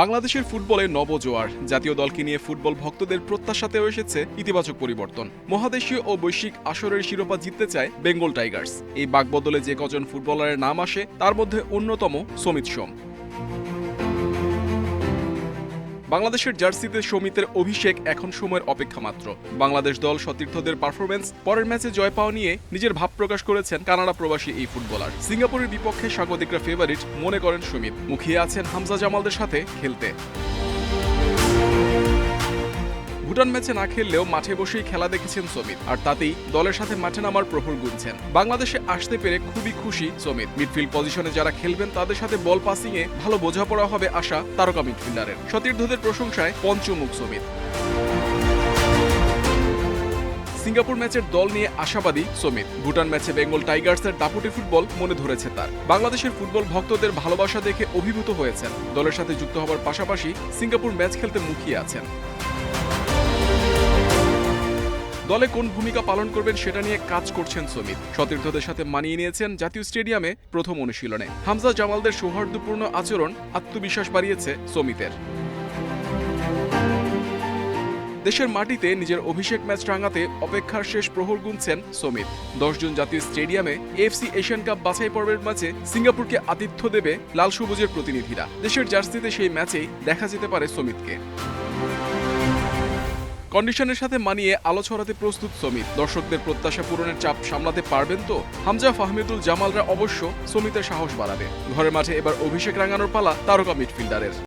বাংলাদেশের ফুটবলে নবজোয়ার জাতীয় দলকে নিয়ে ফুটবল ভক্তদের প্রত্যাশাতেও এসেছে ইতিবাচক পরিবর্তন। মহাদেশীয় ও বৈশ্বিক আসরের শিরোপা জিততে চায় বেঙ্গল টাইগার্স। এই বাকবদলে যে কজন ফুটবলারের নাম আসে তার মধ্যে অন্যতম সমিত সোম। বাংলাদেশের জার্সিতে সমিতের অভিষেক এখন সময়ের অপেক্ষা মাত্র। বাংলাদেশ দল সতীর্থদের পারফরমেন্স পরের ম্যাচে জয় পাওয়া নিয়ে নিজের ভাব প্রকাশ করেছেন কানাডা প্রবাসী এই ফুটবলার। সিঙ্গাপুরের বিপক্ষে স্বাগতিকরা ফেভারিট মনে করেন সমিত। মুখিয়ে আছেন হামজা জামালদের সাথে খেলতে। ভুটান ম্যাচে না খেললেও মাঠে বসেই খেলা দেখেছেন সমিত, আর তাতেই দলের সাথে মাঠে নামার প্রহর গুনছেন। বাংলাদেশে আসতে পেরে খুবই খুশি সমিত। মিডফিল্ড পজিশনে যারা খেলবেন তাদের সাথে বল পাসিংয়ে ভালো বোঝাপড়া হবে আশা তারকা মিডফিল্ডারের। সতীর্থদের প্রশংসায় পঞ্চমুখ সমিত। সিঙ্গাপুর ম্যাচের দল নিয়ে আশাবাদী সমিত। ভুটান ম্যাচে বেঙ্গল টাইগার্সের দাপুটে ফুটবল মনে ধরেছে তার। বাংলাদেশের ফুটবল ভক্তদের ভালোবাসা দেখে অভিভূত হয়েছেন। দলের সাথে যুক্ত হবার পাশাপাশি সিঙ্গাপুর ম্যাচ খেলতে মুখিয়ে আছেন। দলে কোন ভূমিকা পালন করবেন সেটা নিয়ে কাজ করছেন সমিত। সতীর্থদের সাথে মানিয়ে নিয়েছেন জাতীয় স্টেডিয়ামে প্রথম অনুশীলনে। হামজা জামালদের সৌহার্দ্যপূর্ণ আচরণ আত্মবিশ্বাস বাড়িয়েছে সমিতের। দেশের মাটিতে নিজের অভিষেক ম্যাচ রাঙাতে অপেক্ষার শেষ প্রহর গুনছেন সমিত। 10 জুন জাতীয় স্টেডিয়ামে এএফসি এশিয়ান কাপ বাছাই পর্বের ম্যাচে সিঙ্গাপুরকে আতিথ্য দেবে লাল সবুজের প্রতিনিধিরা। দেশের জার্সিতে সেই ম্যাচেই দেখা যেতে পারে সমিতকে। কন্ডিশনের সাথে মানিয়ে আলো ছড়াতে প্রস্তুত সমিত। দর্শকদের প্রত্যাশা পূরণের চাপ সামলাতে পারবেন তো? হামজা ফাহমিদুল জামালরা অবশ্য সমিতের সাহস বাড়াবে। ঘরের মাঠে এবার অভিষেক রাঙানোর পালা তারকা মিডফিল্ডারের।